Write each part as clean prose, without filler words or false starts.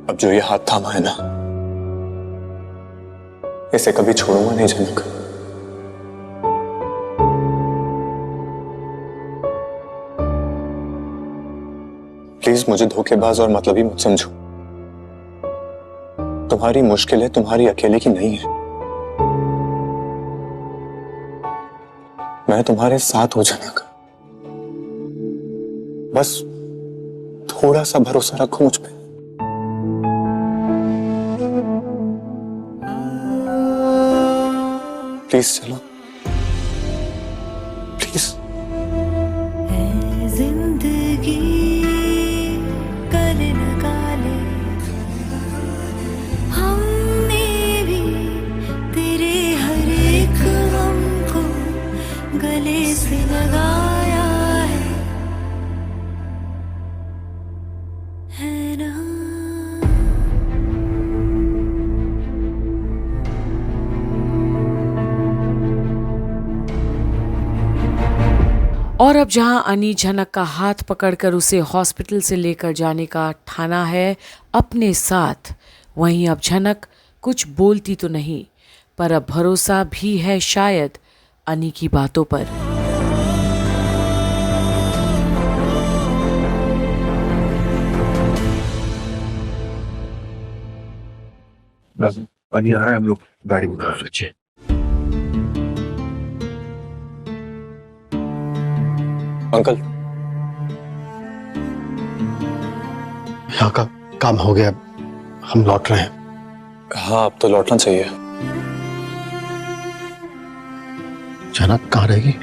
अब जो ये हाथ थामा है ना, इसे कभी छोड़ूंगा नहीं जनक। प्लीज मुझे धोखेबाज और मतलबी मत समझो। तुम्हारी मुश्किलें तुम्हारी अकेले की नहीं है। मैं तुम्हारे साथ हूं जनक। बस थोड़ा सा भरोसा रखो मुझ पे। प्लीज चलो, प्लीज। जिंदगी कर लगा ले, हमने भी तेरे हर एक गम को गले से लगाया है ना। और अब जहां अनी झनक का हाथ पकड़कर उसे हॉस्पिटल से लेकर जाने का ठाना है अपने साथ, वहीं अब झनक कुछ बोलती तो नहीं, पर अब भरोसा भी है शायद अनी की बातों पर। अनी आ रहा है, हम लोग गाड़ी में तरफ रखिए। अंकल, यहाँ का काम हो गया, हम लौट रहे हैं। हाँ अब तो लौटना चाहिए। जनक कहाँ रहेगी?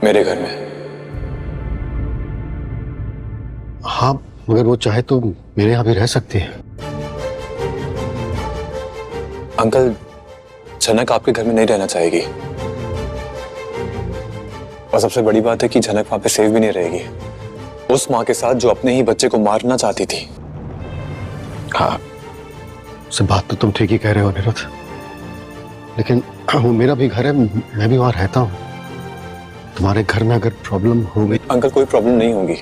मेरे घर में। हाँ मगर वो चाहे तो मेरे यहाँ भी रह सकती है। अंकल, जनक आपके घर में नहीं रहना चाहेगी। और सबसे बड़ी बात है कि जनक वहां पे सेफ भी नहीं रहेगी, उस माँ के साथ जो अपने ही बच्चे को मारना चाहती थी। हाँ से बात तो तुम ठीक ही कह रहे हो अनिरुद्ध, लेकिन वो मेरा भी घर है, मैं भी वहां रहता हूँ। तुम्हारे घर में अगर प्रॉब्लम हो गई। अंकल कोई प्रॉब्लम नहीं होगी,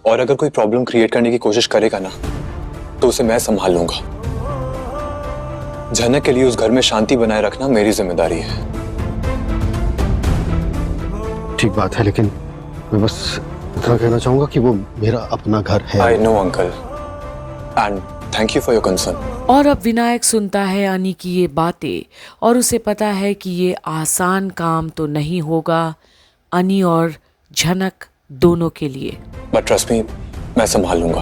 और अगर कोई प्रॉब्लम क्रिएट करने की कोशिश करेगा ना तो उसे मैं संभाल लूंगा। जनक के लिए उस घर में शांति बनाए रखना मेरी जिम्मेदारी है। ठीक बात है, लेकिन मैं बस इतना कहना चाहूंगा कि वो मेरा अपना घर है। I know uncle, and thank you for your concern. और अब विनायक सुनता है अनी की ये बातें और उसे पता है कि ये आसान काम तो नहीं होगा अनी और झनक दोनों के लिए। बट ट्रस्ट मी, मैं संभाल लूंगा।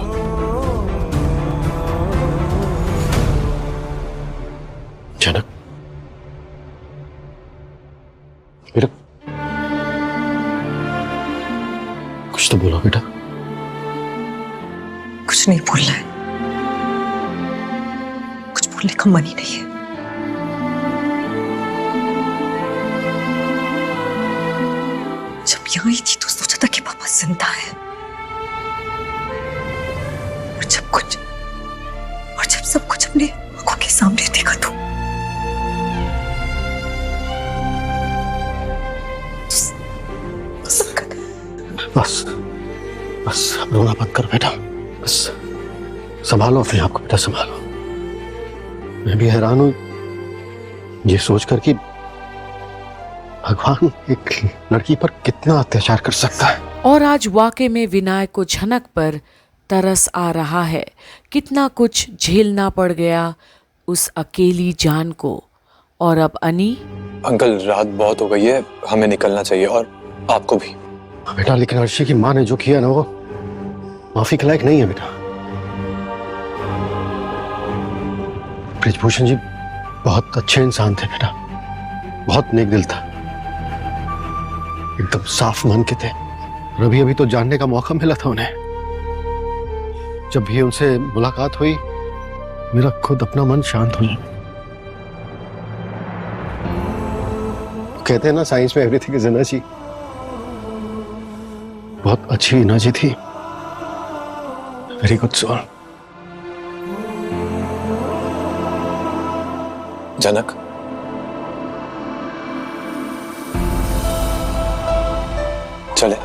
जनक, मेरा कुछ तो बोलो बेटा। कुछ नहीं बोलना है, कुछ बोलने का मन ही नहीं है। जब यहाँ आई थी तो सोचा था कि पापा जिंदा है, और जब सब कुछ अपने आंखों के सामने देखा तो बस बस अब रोना बंद करो बेटा, बस संभालो अपने आप को बेटा, संभालो। मैं भी हैरान हूं ये सोचकर कि भगवान एक लड़की पर कितना अत्याचार कर सकता है। और आज वाकई में विनायक को झनक पर तरस आ रहा है। कितना कुछ झेलना पड़ गया उस अकेली जान को। और अब अनी। अंकल रात बहुत हो गई है, हमें निकलना चाहिए, और आपको भी। बेटा लेकिन अर्शी की माँ ने जो किया ना वो माफी के लायक नहीं है बेटा। ब्रिजभूषण जी बहुत अच्छे इंसान थे बेटा, बहुत नेक दिल था, एकदम साफ मन के थे। और अभी अभी तो जानने का मौका मिला था उन्हें। जब भी उनसे मुलाकात हुई मेरा खुद अपना मन शांत हो गया। कहते हैं ना साइंस में एवरीथिंग इज एनर्जी। बहुत अच्छी एनर्जी थी, वेरी गुड सोल। जनक, चले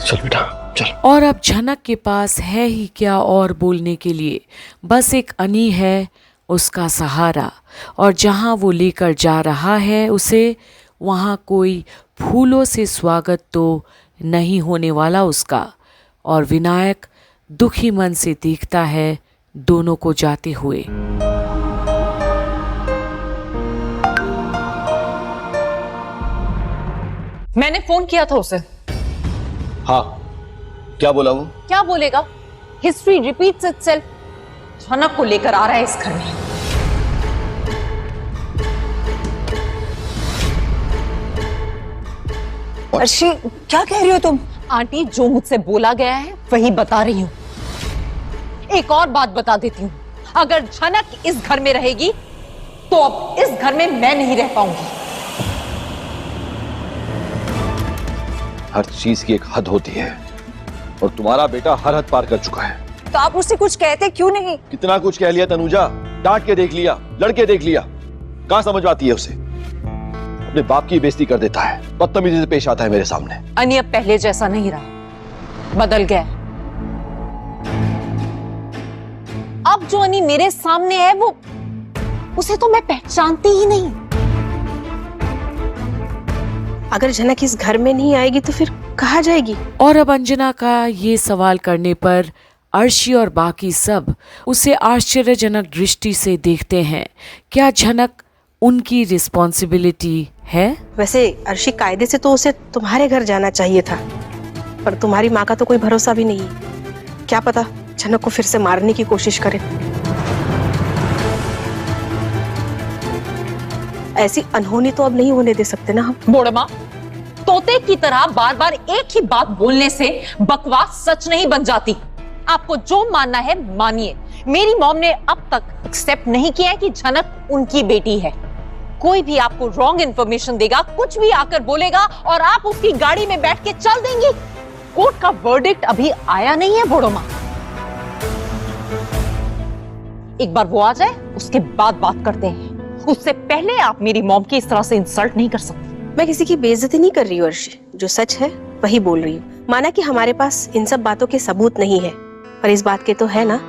चल बेटा चल। और अब झनक के पास है ही क्या और बोलने के लिए, बस एक अनी है उसका सहारा, और जहाँ वो लेकर जा रहा है उसे, वहाँ कोई फूलों से स्वागत तो नहीं होने वाला उसका। और विनायक दुखी मन से देखता है दोनों को जाते हुए। मैंने फोन किया था उसे। हाँ, क्या बोला वो? क्या बोलेगा? History repeats itself. झनक को लेकर आ रहा है इस घर में। अर्शी, क्या कह रही हो तुम? आंटी, जो मुझसे बोला गया है वही बता रही हूँ। एक और बात बता देती हूँ, अगर झनक इस घर में रहेगी तो अब इस घर में मैं नहीं रह पाऊंगी। हर चीज की एक हद होती है और तुम्हारा बेटा हर हद पार कर चुका है। तो आप उससे कुछ कहते क्यों नहीं? कितना कुछ कह लिया तनुजा, डांट के देख लिया, लड़के देख लिया, कहां समझ पाती है उसे। अपने बाप की बेइज्जती कर देता है, बदतमीजी से पेश आता है मेरे सामने। अनी अब पहले जैसा नहीं रहा, बदल गया। अब जो अनी मेरे सामने है वो, उसे तो मैं पहचानती ही नहीं। अगर झनक इस घर में नहीं आएगी तो फिर कहाँ जाएगी? और अब अंजना का ये सवाल करने पर अर्शी और बाकी सब उसे आश्चर्यजनक दृष्टि से देखते हैं। क्या झनक उनकी रिस्पॉन्सिबिलिटी है? वैसे अर्शी, कायदे से तो उसे तुम्हारे घर जाना चाहिए था, पर तुम्हारी माँ का तो कोई भरोसा भी नहीं है। क्या पता झनक को फिर से मारने की कोशिश करे। ऐसी अनहोनी तो अब नहीं होने दे सकते ना हम। बोड़मा, तोते की तरह बार बार एक ही बात बोलने से बकवास सच नहीं बन जाती। आपको जो मानना है मानिए। मेरी मॉम ने अब तक एक्सेप्ट नहीं किया है कि झनक उनकी बेटी है। कोई भी आपको रॉन्ग इंफॉर्मेशन देगा, कुछ भी आकर बोलेगा और आप उसकी गाड़ी में बैठ के चल देंगी। कोर्ट का वर्डिक्ट अभी आया नहीं है बोड़मा। एक बार वो आ जाए उसके बाद बात करते हैं। उससे पहले आप मेरी मॉम की इस तरह से इंसल्ट नहीं कर सकते। मैं किसी की बेइज्जती नहीं कर रही हूँ अर्शी, जो सच है वही बोल रही हूँ। माना कि हमारे पास इन सब बातों के सबूत नहीं है, पर इस बात के तो है ना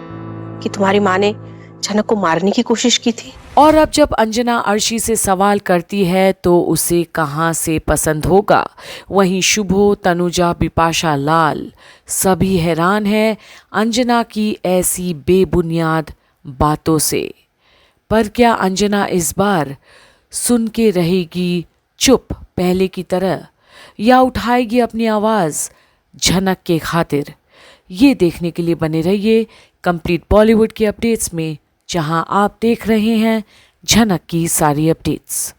कि तुम्हारी माँ ने झनक को मारने की कोशिश की थी। और अब जब अंजना अर्शी से सवाल करती है तो उसे कहाँ से पसंद होगा। वहीं शुभो, तनुजा, बिपाशा, लाल सभी हैरान हैं अंजना की ऐसी बेबुनियाद बातों से। पर क्या अंजना इस बार सुन के रहेगी चुप पहले की तरह, या उठाएगी अपनी आवाज झनक के खातिर? ये देखने के लिए बने रहिए कंप्लीट बॉलीवुड के अपडेट्स में, जहां आप देख रहे हैं झनक की सारी अपडेट्स।